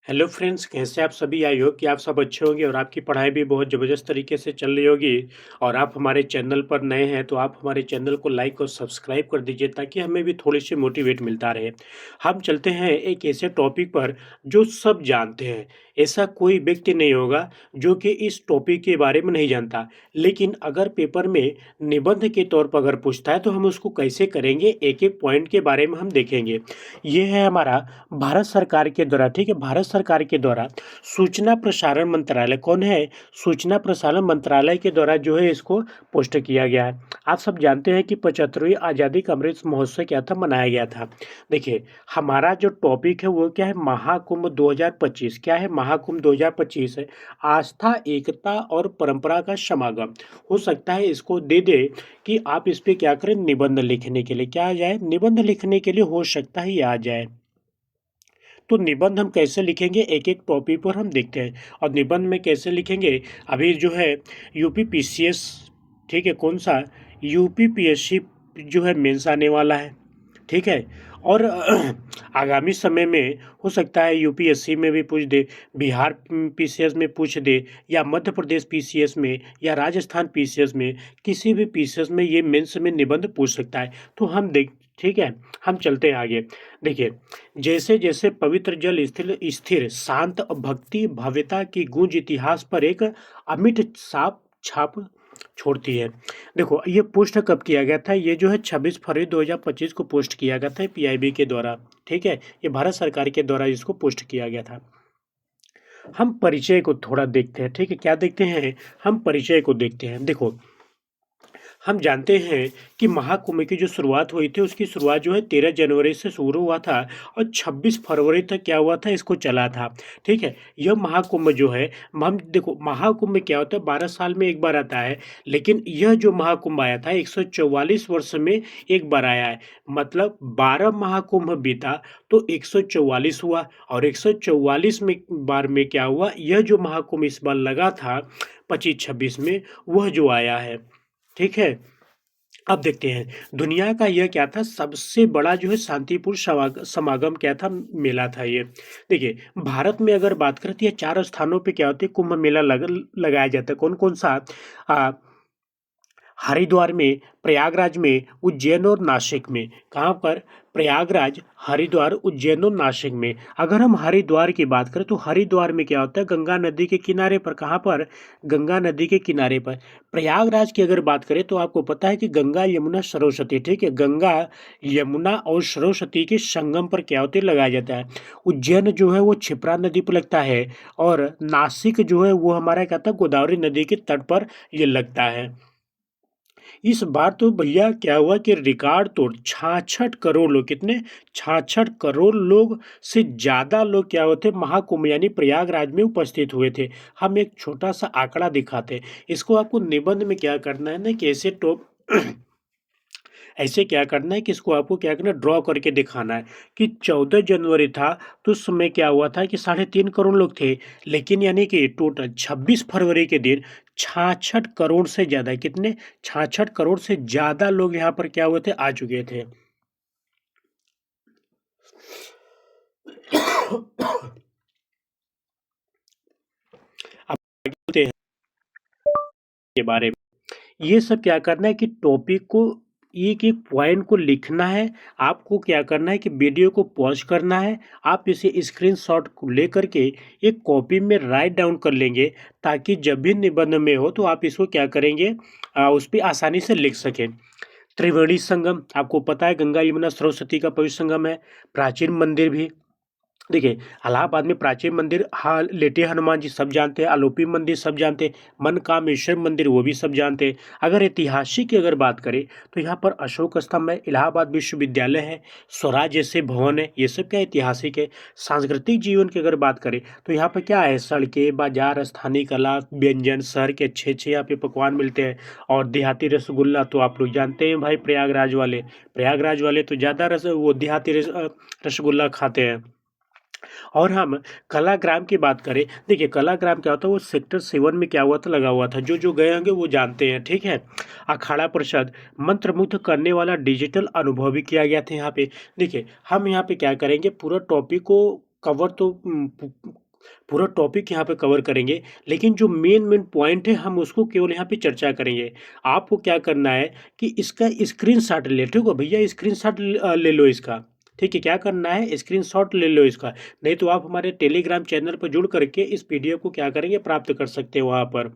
Hello friends, कैसे आप सभी? आई होप कि आप सब अच्छे होंगे और आपकी पढ़ाई भी बहुत ज़बरदस्त तरीके से चल रही होगी। और आप हमारे चैनल पर नए हैं तो आप हमारे चैनल को लाइक और सब्सक्राइब कर दीजिए ताकि हमें भी थोड़ी सी मोटिवेट मिलता रहे। हम चलते हैं एक ऐसे टॉपिक पर जो सब जानते हैं। ऐसा कोई व्यक्ति नहीं होगा जो कि इस टॉपिक के बारे में नहीं जानता। लेकिन अगर पेपर में निबंध के तौर पर अगर पूछता है तो हम उसको कैसे करेंगे, एक एक पॉइंट के बारे में हम देखेंगे। ये है हमारा भारत सरकार के द्वारा, ठीक है, भारत सरकार के द्वारा सूचना प्रसारण मंत्रालय कौन है? सूचना प्रसारण मंत्रालय के द्वारा जो है इसको पोस्ट किया गया है। आप सब जानते हैं कि 75वीं आज़ादी का अमृत महोत्सव क्या था, मनाया गया था। देखिए, हमारा जो टॉपिक है वो क्या है? महाकुंभ 2025। क्या है? महाकुंभ 2025 है। आस्था, एकता और परंपरा का समागम। हो सकता है इसको दे दे कि आप इस पे क्या करें, निबंध लिखने के लिए। क्या आ जाए? निबंध लिखने के लिए हो सकता है ये आ जाए। तो निबंध हम कैसे लिखेंगे, एक एक टॉपिक पर हम देखते हैं। और निबंध में कैसे लिखेंगे, अभी जो है यूपी पीसीएस, ठीक है, कौन सा? यूपी पीएससी जो है मेंस आने वाला है, ठीक है। और आगामी समय में हो सकता है यूपीएससी में भी पूछ दे, बिहार पीसीएस में पूछ दे, या मध्य प्रदेश पीसीएस में, या राजस्थान पीसीएस में, किसी भी पीसीएस में ये मेंस में निबंध पूछ सकता है। तो हम देख, ठीक है, हम चलते हैं आगे। देखिए, जैसे जैसे पवित्र जल स्थिर स्थिर शांत और भक्ति भव्यता की गूंज इतिहास पर एक अमिट साप छाप छोड़ती है। देखो, ये पोस्ट कब किया गया था? ये जो है 26 फरवरी 2025 को पोस्ट किया गया था पीआईबी के द्वारा, ठीक है। ये भारत सरकार के द्वारा इसको पोस्ट किया गया था। हम परिचय को थोड़ा देखते हैं, ठीक है। क्या देखते हैं? हम परिचय को देखते हैं। देखो, हम जानते हैं कि महाकुंभ की जो शुरुआत हुई थी उसकी शुरुआत जो है 13 जनवरी से शुरू हुआ था और 26 फरवरी तक क्या हुआ था, इसको चला था, ठीक है। यह महाकुंभ जो है, हम देखो महाकुंभ में क्या होता है, 12 साल में एक बार आता है। लेकिन यह जो महाकुंभ आया था 144 वर्ष में एक बार आया है। मतलब 12 महाकुंभ बीता तो 144 हुआ। और 144 में बार में क्या हुआ, यह जो महाकुंभ इस बार लगा था 25-26 में, वह जो आया है, ठीक है। अब देखते हैं, दुनिया का यह क्या था, सबसे बड़ा जो है शांतिपूर्ण समागम क्या था, मेला था ये। देखिए, भारत में अगर बात करें तो ये 4 स्थानों पे क्या होती है, कुंभ मेला लगाया जाता है। कौन कौन सा? आ, हरिद्वार में, प्रयागराज में, उज्जैन और नासिक में। कहाँ पर? प्रयागराज, हरिद्वार, उज्जैन और नासिक में। अगर हम हरिद्वार की बात करें तो हरिद्वार में क्या होता है, गंगा नदी के किनारे पर। कहाँ पर? गंगा नदी के किनारे पर। प्रयागराज की अगर बात करें तो आपको पता है कि गंगा यमुना सरस्वती, ठीक है, गंगा यमुना और सरस्वती के संगम पर क्या होते लगाया जाता है। उज्जैन जो है वो क्षिप्रा नदी पर लगता है। और नासिक जो है वो हमारा क्या था, गोदावरी नदी के तट पर ये लगता है। इस बार तो भैया क्या हुआ कि रिकॉर्ड तोड़ 66 करोड़ लोग, कितने? 66 करोड़ लोग से ज़्यादा लोग क्या होते, महाकुंभ यानी प्रयागराज में उपस्थित हुए थे। हम एक छोटा सा आंकड़ा दिखाते हैं। इसको आपको निबंध में क्या करना है ना, कि ऐसे टॉप ऐसे क्या करना है कि इसको आपको क्या करना है, ड्रॉ करके दिखाना है कि 14 जनवरी था तो उस समय क्या हुआ था कि 3.5 करोड़ लोग थे। लेकिन यानी कि टोटल 26 फरवरी के दिन 66 करोड़ से ज़्यादा, कितने? 66 करोड़ से ज़्यादा लोग यहाँ पर क्या हुए थे, आ चुके थे। अब आगे बोलते हैं के बारे में। ये सब क्या करना है कि टॉपिक को, एक एक पॉइंट को लिखना है। आपको क्या करना है कि वीडियो को पॉज करना है। आप इसे स्क्रीनशॉट को लेकर के एक कॉपी में राइट डाउन कर लेंगे, ताकि जब भी निबंध में हो तो आप इसको क्या करेंगे, उस पर आसानी से लिख सकें। त्रिवेणी संगम, आपको पता है गंगा यमुना सरस्वती का पवित्र संगम है। प्राचीन मंदिर भी, देखिए, इलाहाबाद में प्राचीन मंदिर, हाँ, लेटे हनुमान जी सब जानते हैं, आलोपी मंदिर सब जानते हैं, मनकामेश्वर मंदिर वो भी सब जानते हैं। अगर ऐतिहासिक की अगर बात करें तो यहाँ पर अशोक स्तंभ है, इलाहाबाद विश्वविद्यालय है, स्वराज जैसे भवन है, ये सब क्या ऐतिहासिक है। सांस्कृतिक जीवन की अगर बात करें तो यहाँ पर क्या है, सड़कें, बाजार, स्थानीय कला, व्यंजन, शहर के अच्छे अच्छे यहाँ पे पकवान मिलते हैं। और देहाती रसगुल्ला तो आप लोग जानते हैं भाई, प्रयागराज वाले तो ज़्यादा वो देहाती रसगुल्ला खाते हैं। और हम कलाग्राम की बात करें, देखिए कलाग्राम क्या होता है, वो सेक्टर 7 में क्या हुआ था, लगा हुआ था। जो गए होंगे वो जानते हैं, ठीक है। अखाड़ा परिषद, मंत्रमुग्ध करने वाला डिजिटल अनुभव भी किया गया था यहाँ पे। देखिए, हम यहाँ पे क्या करेंगे, पूरा टॉपिक को कवर तो पूरा टॉपिक यहाँ पे कवर करेंगे, लेकिन जो मेन पॉइंट है हम उसको केवल यहाँ पे चर्चा करेंगे। आपको क्या करना है कि इसका स्क्रीनशॉट ले, ठीक है भैया, स्क्रीनशॉट ले लो इसका, ठीक है। क्या करना है, स्क्रीनशॉट ले लो इसका, नहीं तो आप हमारे टेलीग्राम चैनल पर जुड़ करके इस पीडीएफ को क्या करेंगे, प्राप्त कर सकते हैं वहाँ पर,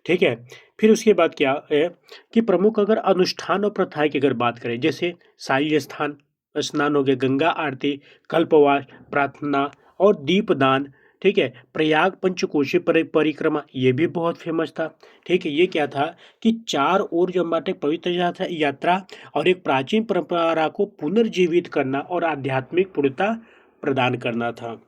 ठीक है। फिर उसके बाद क्या है कि प्रमुख अगर अनुष्ठान और प्रथाएं की अगर बात करें, जैसे शाही स्नान हो गया, गंगा आरती, कल्पवास, प्रार्थना और दीपदान, ठीक है। प्रयाग पंचकोशी परिक्रमा, ये भी बहुत फेमस था, ठीक है। ये क्या था कि चार ओर जो हमारे पवित्र यात्रा और एक प्राचीन परंपरा को पुनर्जीवित करना और आध्यात्मिक पूर्णता प्रदान करना था।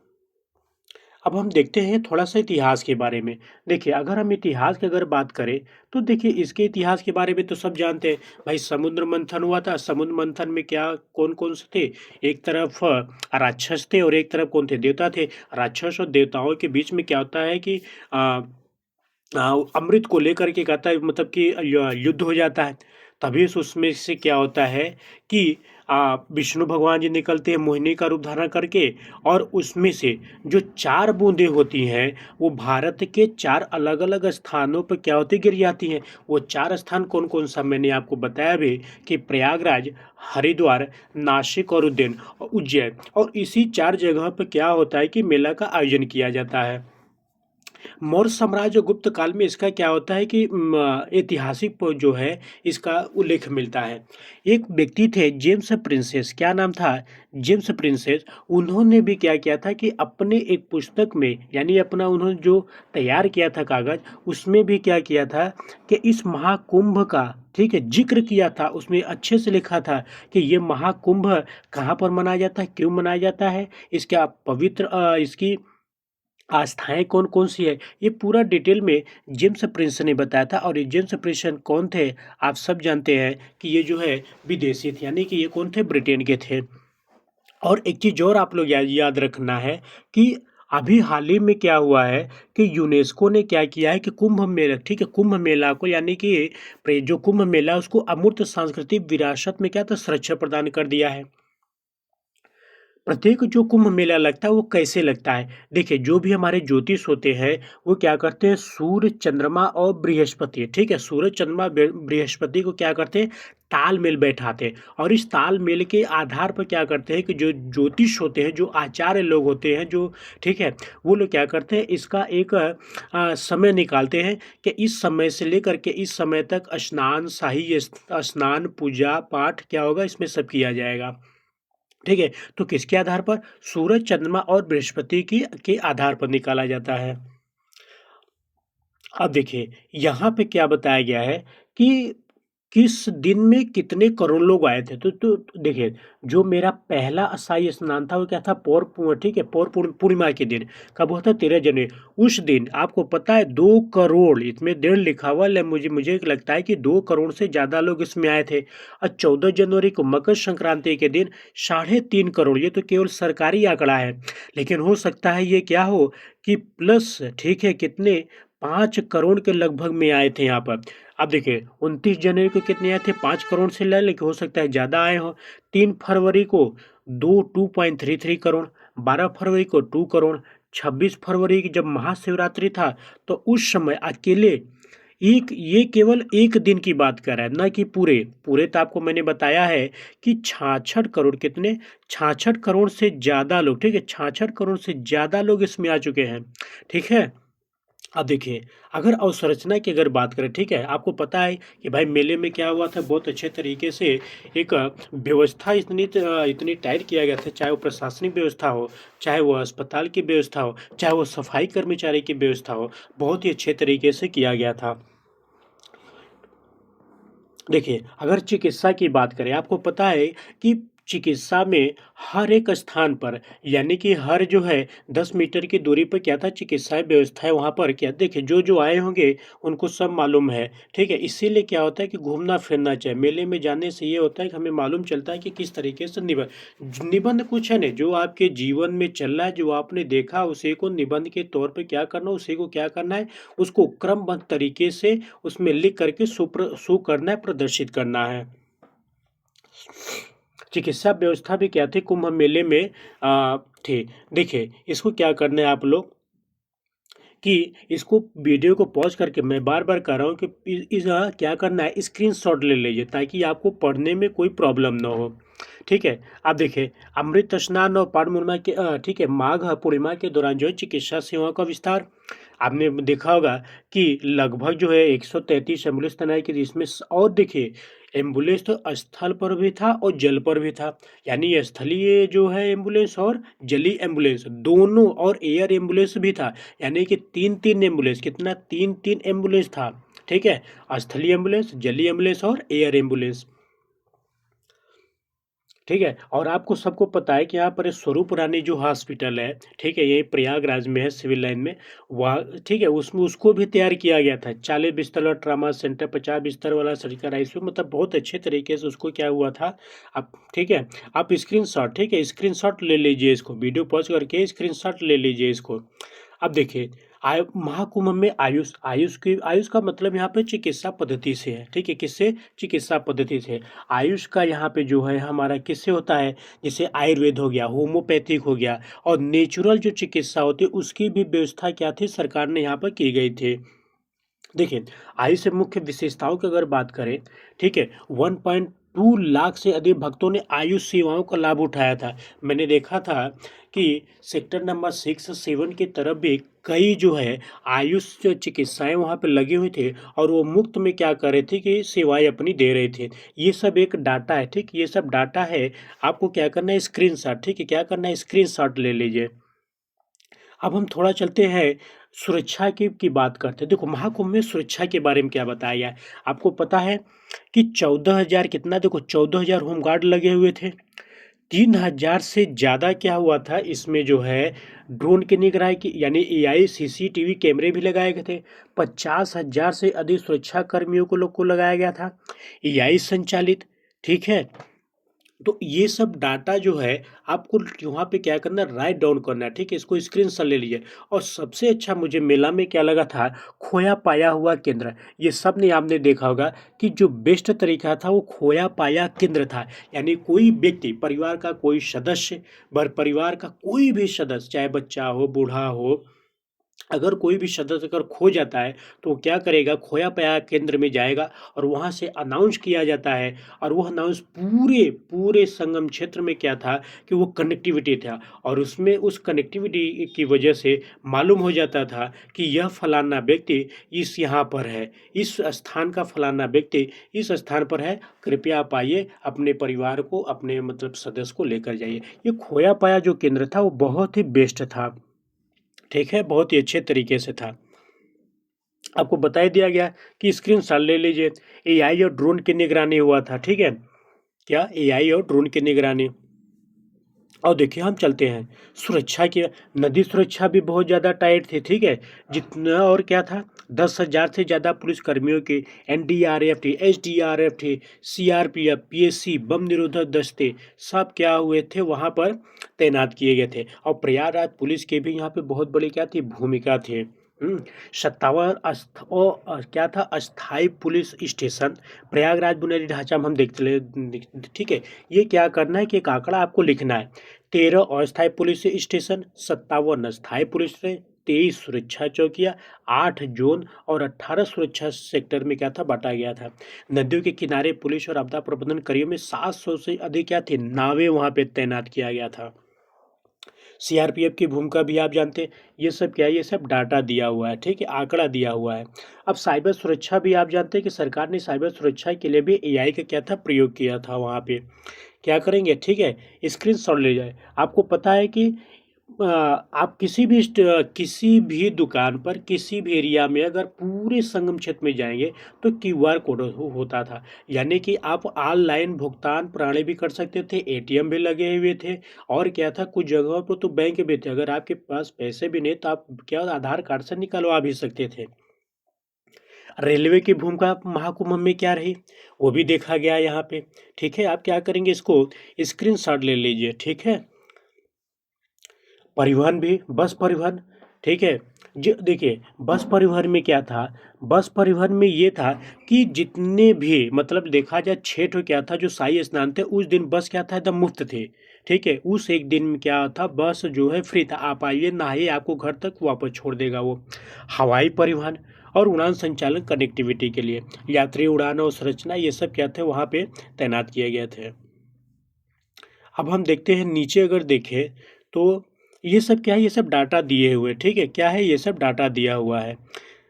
अब हम देखते हैं थोड़ा-सा इतिहास के बारे में। देखिए, अगर हम इतिहास की अगर बात करें, तो देखिए इसके इतिहास के बारे में तो सब जानते हैं। भाई समुद्र मंथन हुआ था, समुद्र मंथन में क्या कौन-कौन से थे? एक तरफ राक्षस थे और एक तरफ कौन थे? देवता थे। राक्षस और देवताओं के बीच में क्या होता है कि अ अमृत को लेकर के कहता है, मतलब कि युद्ध हो जाता है। तभी उसमें से क्या होता है कि विष्णु भगवान जी निकलते हैं मोहिनी का रूप धारण करके, और उसमें से जो 4 बूंदें होती हैं, वो भारत के 4 अलग-अलग स्थानों पर क्या होती गिर जाती हैं। वो 4 स्थान कौन-कौन सा मैंने आपको बताया भी, कि प्रयागराज, हरिद्वार, नासिक और उज्जैन। और इसी 4 जगह पे क्या होता है कि मेला का आयोजन किया जाता है। मौर्य साम्राज्य गुप्त काल में इसका क्या होता है कि ऐतिहासिक जो है इसका उल्लेख मिलता है। एक व्यक्ति थे जेम्स प्रिंसेस, क्या नाम था? James princess. उन्होंने भी क्या किया था कि अपने एक पुस्तक में, यानी अपना उन्होंने जो तैयार किया था कागज, उसमें भी क्या किया था कि इस महाकुंभ का, ठीक है, जिक्र किया था। उसमें अच्छे से लिखा था कि ये महाकुंभ कहाँ पर मनाया जाता है, क्यों मनाया जाता है, इसका पवित्र इसकी आस्थाएँ कौन-कौन सी है, ये पूरा डिटेल में जेम्स प्रिंस ने बताया था। और ये जेम्स प्रिंस कौन थे? आप सब जानते हैं कि ये जो है विदेशी थे, यानी कि ये कौन थे? ब्रिटेन के थे। और एक चीज़ और आप लोग याद रखना है कि अभी हाल ही में क्या हुआ है कि यूनेस्को ने क्या किया है कि कुंभ मेला, ठीक है, कुंभ मेला को, यानी कि जो कुंभ मेला उसको अमूर्त सांस्कृतिक विरासत में क्या था, संरक्षण प्रदान कर दिया है। प्रत्येक जो कुंभ मेला लगता है वो कैसे लगता है? देखिए, जो भी हमारे ज्योतिष होते हैं, वो क्या करते हैं, सूर्य, चंद्रमा और बृहस्पति, ठीक है? सूर्य, चंद्रमा, बृहस्पति को क्या करते हैं, तालमेल बैठाते हैं। और इस तालमेल के आधार पर क्या करते हैं कि जो ज्योतिष होते हैं, जो आचार्य लोग होते हैं, जो, ठीक है, वो लोग क्या करते हैं, इसका एक समय निकालते हैं कि इस समय से लेकर के इस समय तक स्नान, शाही स्नान, पूजा पाठ क्या होगा, इसमें सब किया जाएगा। ठीक है? तो किसके आधार पर? सूरज, चंद्रमा और बृहस्पति की के आधार पर निकाला जाता है। अब देखिए, यहाँ पे क्या बताया गया है कि किस दिन में कितने करोड़ लोग आए थे। तो देखिए, जो मेरा पहला शाही स्नान था वो क्या था, ठीक है, पौर पूर्णिमा के दिन। कब हुआ था? 13 जनवरी। उस दिन आपको पता है 2 करोड़, इसमें डेढ़ लिखा हुआ है, मुझे लगता है कि 2 करोड़ से ज़्यादा लोग इसमें आए थे। और 14 जनवरी को मकर संक्रांति के दिन 3.5 करोड़, ये तो केवल सरकारी आंकड़ा है। लेकिन हो सकता है ये क्या हो कि प्लस, ठीक है, कितने, 5 करोड़ के लगभग में आए थे यहाँ पर। अब देखिए, 29 जनवरी को कितने आए थे? 5 करोड़ से लेकिन हो सकता है ज़्यादा आए हों। 3 फरवरी को 2.33 करोड़, 12 फरवरी को 2 करोड़, 26 फरवरी की जब महाशिवरात्रि था, तो उस समय अकेले एक, ये केवल 1 दिन की बात कर रहा है, ना कि पूरे। पूरे तो आपको मैंने बताया है कि 66 करोड़, कितने? 66 करोड़ से ज़्यादा लोग, ठीक है? 66 करोड़ से ज़्यादा लोग इसमें आ चुके हैं, ठीक है? अब देखिए, अगर अवसंरचना की अगर बात करें, ठीक है, आपको पता है कि भाई मेले में क्या हुआ था, बहुत अच्छे तरीके से एक व्यवस्था इतनी टाइट किया गया था, चाहे वो प्रशासनिक व्यवस्था हो, चाहे वो अस्पताल की व्यवस्था हो, चाहे वो सफाई कर्मचारी की व्यवस्था हो, बहुत ही अच्छे तरीके से किया गया था। देखिए, अगर चिकित्सा की बात करें, आपको पता है कि चिकित्सा में हर एक स्थान पर, यानी कि हर जो है 10 मीटर की दूरी पर क्या था, चिकित्साएँ व्यवस्थाएँ वहाँ पर क्या, देखिए जो आए होंगे उनको सब मालूम है, ठीक है? इसीलिए क्या होता है कि घूमना-फिरना चाहिए। मेले में जाने से ये होता है कि हमें मालूम चलता है कि किस तरीके से निबंध कुछ है नहीं, जो आपके जीवन में चल रहा है, जो आपने देखा, उसी को निबंध के तौर पे क्या करना है, उसी को क्या करना है, उसको क्रमबद्ध तरीके से उसमें लिख करके शो करना है, प्रदर्शित करना है। चिकित्सा व्यवस्था भी क्या थी कुंभ मेले में, थे। देखिए, इसको क्या करना है आप लोग कि इसको वीडियो को पॉज़ करके मैं बार-बार कह रहा हूँ कि क्या करना है स्क्रीनशॉट ले लीजिए ताकि आपको पढ़ने में कोई प्रॉब्लम ना हो। ठीक है? आप देखिए अमृत स्नान और पूर्णिमा के ठीक है, माघ पूर्णिमा के दौरान जो है चिकित्सा सेवाओं का विस्तार आपने देखा होगा कि लगभग जो है 133 एम्बुलेंस तैनात की थी इसमें और देखिए एम्बुलेंस तो स्थल पर भी था और जल पर भी था। यानी स्थलीय जो है एम्बुलेंस और जलीय एम्बुलेंस दोनों और एयर एम्बुलेंस भी था। यानी कि 3-3 एम्बुलेंस कितना 3-3 एम्बुलेंस था। ठीक है? स्थलीय एम्बुलेंस, जलीय एम्बुलेंस और एयर एम्बुलेंस। ठीक है? और आपको सबको पता है कि यहाँ पर स्वरूप रानी जो हॉस्पिटल है, ठीक है? ये प्रयागराज में है सिविल लाइन में, वहाँ ठीक है? उसमें उसको भी तैयार किया गया था। 40 बिस्तर वाला ट्रॉमा सेंटर, 50 बिस्तर वाला सर्जिकल आईसीयू मतलब बहुत अच्छे तरीके से उसको क्या हुआ था अब ठीक है? आप स्क्रीनशॉट ठीक है? स्क्रीनशॉट ले लीजिए इसको, वीडियो पॉज़ करके स्क्रीनशॉट ले लीजिए इसको। अब देखिए महाकुंभ में आयुष का मतलब यहाँ पे चिकित्सा पद्धति से है, ठीक है? किससे? चिकित्सा पद्धति से। आयुष का यहाँ पे जो है हमारा किससे होता है? जैसे आयुर्वेद हो गया, होम्योपैथिक हो गया और नेचुरल जो चिकित्सा होती है उसकी भी व्यवस्था क्या थी सरकार ने यहाँ पर की गई थी। देखिए, आयुष से मुख्य विशेषताओं की अगर बात करें, ठीक है, 1.2 लाख से अधिक भक्तों ने आयुष सेवाओं का लाभ उठाया था। मैंने देखा था कि सेक्टर नंबर 6-7 की तरफ भी कई जो है आयुष जो चिकित्साएँ वहाँ पे लगे हुए थे और वो मुफ्त में क्या कर रहे थे कि सेवाएँ अपनी दे रहे थे। ये सब एक डाटा है, ठीक? ये सब डाटा है, आपको क्या करना है स्क्रीनशॉट, ठीक है? क्या करना है स्क्रीनशॉट ले लीजिए। अब हम थोड़ा चलते हैं सुरक्षा की बात करते हैं। देखो महाकुंभ में सुरक्षा के बारे में क्या बताया गया है। आपको पता है कि 14,000 कितना देखो 14,000 होमगार्ड लगे हुए थे। 3,000 से ज़्यादा क्या हुआ था इसमें जो है ड्रोन की निगरानी की यानी एआई सीसीटीवी कैमरे भी लगाए गए थे। 50,000 से अधिक सुरक्षा कर्मियों को लोग को लगाया गया था। एआई संचालित ठीक है? तो ये सब डाटा जो है आपको वहाँ पे क्या करना है राइट डाउन करना है, ठीक है? इसको स्क्रीनशॉट ले लीजिए और सबसे अच्छा मुझे मेला में क्या लगा था खोया पाया हुआ केंद्र। ये सब ने आपने देखा होगा कि जो बेस्ट तरीका था वो खोया पाया केंद्र था। यानी कोई व्यक्ति परिवार का कोई सदस्य परिवार का कोई भी सदस्य चाहे बच्चा हो, बूढ़ा हो अगर कोई भी सदस्य अगर खो जाता है तो वो क्या करेगा खोया पाया केंद्र में जाएगा और वहाँ से अनाउंस किया जाता है और वो अनाउंस पूरे पूरे संगम क्षेत्र में क्या था कि वो कनेक्टिविटी था और उसमें उस कनेक्टिविटी की वजह से मालूम हो जाता था कि यह फलाना व्यक्ति इस यहाँ पर है, इस स्थान का फलाना व्यक्ति इस स्थान पर है, कृपया आप आइए अपने परिवार को अपने मतलब सदस्य को लेकर जाइए। ये खोया पाया जो केंद्र था वो बहुत ही बेस्ट था। ठीक है, बहुत ही अच्छे तरीके से था। आपको बता ही दिया गया कि स्क्रीनशॉट ले लीजिए। एआई और ड्रोन की निगरानी हुआ था, ठीक है? क्या? एआई और ड्रोन की निगरानी। और देखिए हम चलते हैं सुरक्षा की नदी सुरक्षा भी बहुत ज़्यादा टाइट थी, ठीक है? जितना और क्या था 10,000 से ज़्यादा पुलिस कर्मियों की एनडीआरएफ थी, एसडीआरएफ थी, सीआरपीएफ, पीएसी, बम निरोधक दस्ते सब क्या हुए थे वहाँ पर तैनात किए गए थे और प्रयागराज पुलिस की भी यहाँ पे बहुत बड़ी क्या थी भूमिका थी। 57 क्या था अस्थाई पुलिस स्टेशन प्रयागराज बुनियादी ढांचा में हम देखते ठीक है? ये क्या करना है कि एक आंकड़ा आपको लिखना है। 13 अस्थायी पुलिस स्टेशन, 57 अस्थायी पुलिस से 23 सुरक्षा चौकियाँ, 8 जोन और 18 सुरक्षा सेक्टर में क्या था बाँटा गया था। नदियों के किनारे पुलिस और आपदा प्रबंधन कर्मियों में 700 से अधिक क्या थी नावें वहाँ पे तैनात किया गया था। सीआरपीएफ की भूमिका भी आप जानते हैं। ये सब क्या है? ये सब डाटा दिया हुआ है, ठीक है? आंकड़ा दिया हुआ है। अब साइबर सुरक्षा भी आप जानते हैं कि सरकार ने साइबर सुरक्षा के लिए भी एआई का क्या था प्रयोग किया था वहाँ पे। क्या करेंगे? ठीक है? स्क्रीनशॉट ले जाएँ। आपको पता है कि आप किसी भी दुकान पर किसी भी एरिया में अगर पूरे संगम क्षेत्र में जाएँगे तो क्यूआर कोड होता था। यानी कि आप ऑनलाइन भुगतान प्रणाली भी कर सकते थे, एटीएम भी लगे हुए थे और क्या था कुछ जगहों पर तो बैंक भी थे। अगर आपके पास पैसे भी नहीं तो आप क्या आधार कार्ड से निकलवा भी सकते थे। रेलवे की भूमिका महाकुंभ में क्या रही? वो भी देखा गया यहाँ पे। ठीक है? आप क्या करेंगे इसको स्क्रीनशॉट ले लीजिए, ठीक है? परिवहन भी बस परिवहन, ठीक है? देखिए बस परिवहन में क्या था, बस परिवहन में ये था कि जितने भी मतलब देखा जाए 6 ठो क्या था जो शाही स्नान थे उस दिन बस क्या था एकदम मुफ्त थे, ठीक है, उस एक दिन में क्या था, बस जो है फ्री था, आप आइए नहाइए, आपको घर तक वापस छोड़ देगा वो। हवाई परिवहन और उड़ान संचालन कनेक्टिविटी के लिए यात्री उड़ान और संरचना ये सब क्या थे वहाँ पे तैनात किए गए थे। अब हम देखते हैं नीचे अगर देखें तो ये सब क्या है, ये सब डाटा दिए हुए, ठीक है, क्या है, ये सब डाटा दिया हुआ है।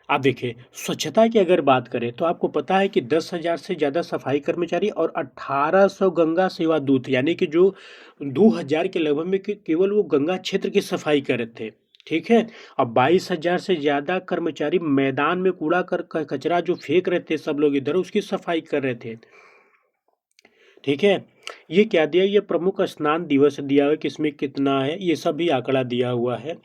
आप देखिए स्वच्छता की अगर बात करें तो आपको पता है कि 10,000 से ज़्यादा सफाई कर्मचारी और 1800 गंगा सेवा दूत, यानी कि जो 2000 के लगभग में केवल वो गंगा क्षेत्र की सफाई कर रहे थे, ठीक है। अब 22,000 से ज़्यादा कर्मचारी मैदान में कूड़ा कचरा जो फेंक रहे थे सब लोग इधर, उसकी सफाई कर रहे थे, ठीक है। ये क्या दिया, ये प्रमुख स्नान दिवस दिया हुआ है, किसमें कितना है ये सब भी आंकड़ा दिया हुआ है।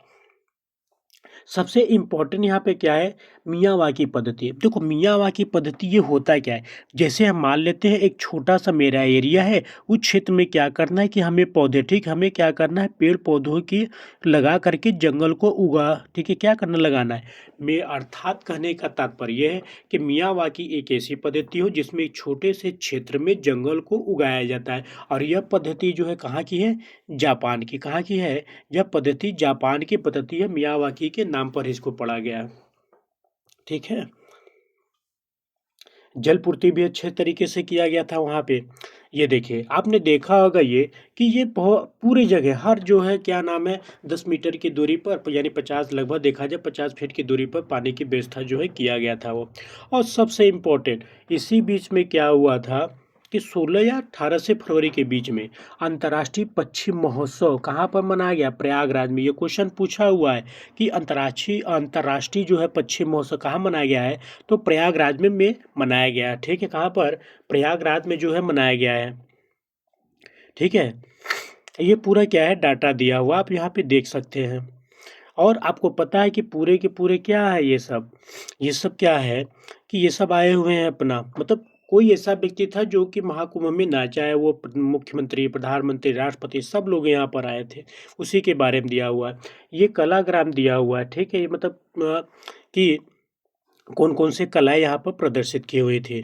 सबसे इम्पोर्टेंट यहाँ पे क्या है, मियावाकी पद्धति। देखो मियावाकी पद्धति ये होता क्या है, जैसे हम मान लेते हैं एक छोटा सा मेरा एरिया है, उस क्षेत्र में क्या करना है कि हमें पौधे, ठीक, हमें क्या करना है, पेड़ पौधों की लगा करके जंगल को उगा, ठीक है, क्या करना, लगाना है। मैं अर्थात कहने का तात्पर्य यह है कि मियावाकी एक ऐसी पद्धति हो जिसमें एक छोटे से क्षेत्र में जंगल को उगाया जाता है। और यह पद्धति जो है कहाँ की है, जापान की। कहाँ की है, यह पद्धति जापान की पद्धति है, मियावाकी के नाम पर इसको पढ़ा गया, ठीक है। जल पूर्ति भी अच्छे तरीके से किया गया था वहाँ पे। ये देखिए आपने देखा होगा ये कि ये बहुत पूरी जगह हर जो है क्या नाम है 10 मीटर की दूरी पर, यानी 50 लगभग देखा जाए 50 फीट की दूरी पर पानी की व्यवस्था जो है किया गया था वो। और सबसे इम्पोर्टेंट इसी बीच में क्या हुआ था कि 16 या 18 से फरवरी के बीच में अंतर्राष्ट्रीय पक्षी महोत्सव कहाँ पर मनाया गया, प्रयागराज में। ये क्वेश्चन पूछा हुआ है कि अंतर्राष्ट्रीय अंतर्राष्ट्रीय जो है पक्षी महोत्सव कहाँ मनाया गया है, तो प्रयागराज में मनाया गया है, ठीक है। कहाँ पर, प्रयागराज में जो है मनाया गया है, ठीक है। ये पूरा क्या है, डाटा दिया हुआ आप यहाँ पे देख सकते हैं। और आपको पता है कि पूरे के पूरे क्या है ये सब क्या है कि ये सब आए हुए हैं अपना, मतलब कोई ऐसा व्यक्ति था जो कि महाकुंभ में ना, चाहे वो मुख्यमंत्री, प्रधानमंत्री, राष्ट्रपति, सब लोग यहाँ पर आए थे, उसी के बारे में दिया हुआ है। ये कलाग्राम दिया हुआ है, ठीक है, ये मतलब कि कौन कौन से कलाएं यहाँ पर प्रदर्शित की हुई थी।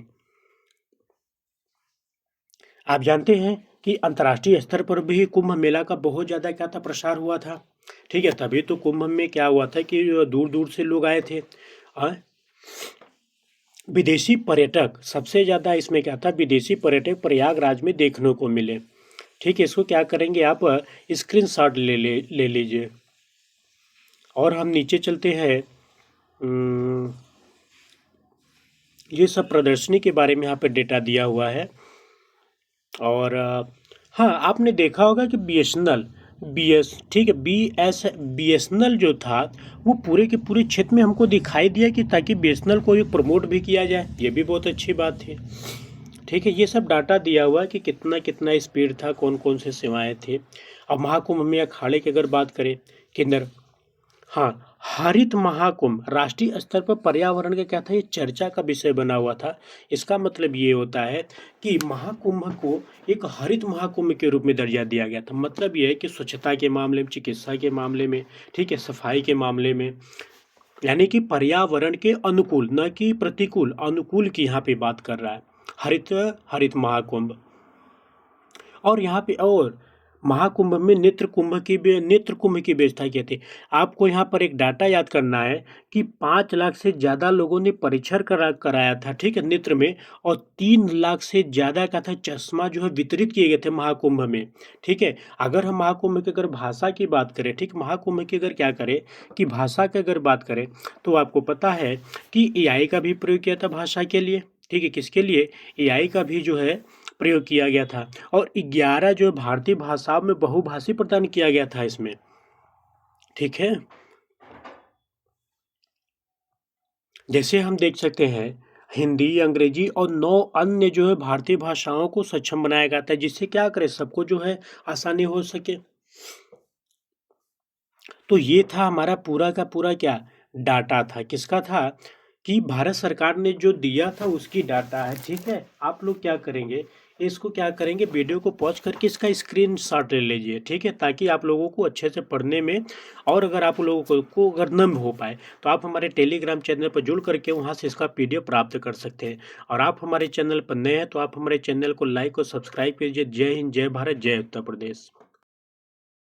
आप जानते हैं कि अंतर्राष्ट्रीय स्तर पर भी कुंभ मेला का बहुत ज़्यादा क्या था, प्रसार हुआ था, ठीक है। तभी तो कुंभ में क्या हुआ था कि दूर दूर से लोग आए थे। विदेशी पर्यटक सबसे ज़्यादा इसमें क्या था, विदेशी पर्यटक प्रयागराज में देखने को मिले, ठीक है। इसको क्या करेंगे आप, स्क्रीनशॉट ले लीजिए। और हम नीचे चलते हैं, ये सब प्रदर्शनी के बारे में यहाँ पे डेटा दिया हुआ है। और हाँ आपने देखा होगा कि बीएसएनएल ठीक है, बीएसएनएल जो था वो पूरे के पूरे क्षेत्र में हमको दिखाई दिया कि ताकि बीएसएनएल को ये प्रमोट भी किया जाए, ये भी बहुत अच्छी बात थी, ठीक है। ये सब डाटा दिया हुआ है कि कितना कितना स्पीड था, कौन कौन से सेवाएं थे। अब महाकुंभ में अखाड़े की अगर बात करें किन्नर, हाँ, हरित महाकुंभ राष्ट्रीय स्तर पर पर्यावरण का क्या था, ये चर्चा का विषय बना हुआ था। इसका मतलब ये होता है कि महाकुंभ को एक हरित महाकुंभ के रूप में दर्जा दिया गया था। मतलब ये है कि स्वच्छता के मामले में, चिकित्सा के मामले में, ठीक है, सफाई के मामले में, यानी कि पर्यावरण के अनुकूल, न कि प्रतिकूल, अनुकूल की यहाँ पे बात कर रहा है हरित हरित महाकुंभ। और यहाँ पे और महाकुंभ में नेत्र कुंभ की व्यवस्था की थी। आपको यहाँ पर एक डाटा याद करना है कि 5 लाख से ज़्यादा लोगों ने परीक्षण कराया था, ठीक है, नेत्र में। और 3 लाख से ज़्यादा का था चश्मा जो है वितरित किए गए थे महाकुंभ में, ठीक है। अगर हम महाकुंभ की अगर भाषा की बात करें, ठीक, महाकुंभ की अगर क्या करें कि भाषा की अगर बात करें तो आपको पता है कि एआई का भी प्रयोग किया था भाषा के लिए, ठीक है। किसके लिए, एआई का भी जो है प्रयोग किया गया था। और 11 जो भारतीय भाषाओं में बहुभाषी प्रदान किया गया था इसमें, ठीक है। जैसे हम देख सकते हैं हिंदी, अंग्रेजी और 9 अन्य जो है भारतीय भाषाओं को सक्षम बनाया गया था, जिससे क्या करे सबको जो है आसानी हो सके। तो ये था हमारा पूरा का पूरा क्या डाटा था, किसका था कि भारत सरकार ने जो दिया था उसकी डाटा है, ठीक है। आप लोग क्या करेंगे, इसको क्या करेंगे, वीडियो को पॉज करके इसका स्क्रीनशॉट ले लीजिए, ठीक है, ताकि आप लोगों को अच्छे से पढ़ने में, और अगर आप लोगों को अगर न हो पाए तो आप हमारे टेलीग्राम चैनल पर जुड़ करके वहां से इसका पीडीएफ प्राप्त कर सकते हैं। और आप हमारे चैनल पर नए हैं तो आप हमारे चैनल को लाइक और सब्सक्राइब कीजिए। जय हिंद, जय भारत, जय उत्तर प्रदेश।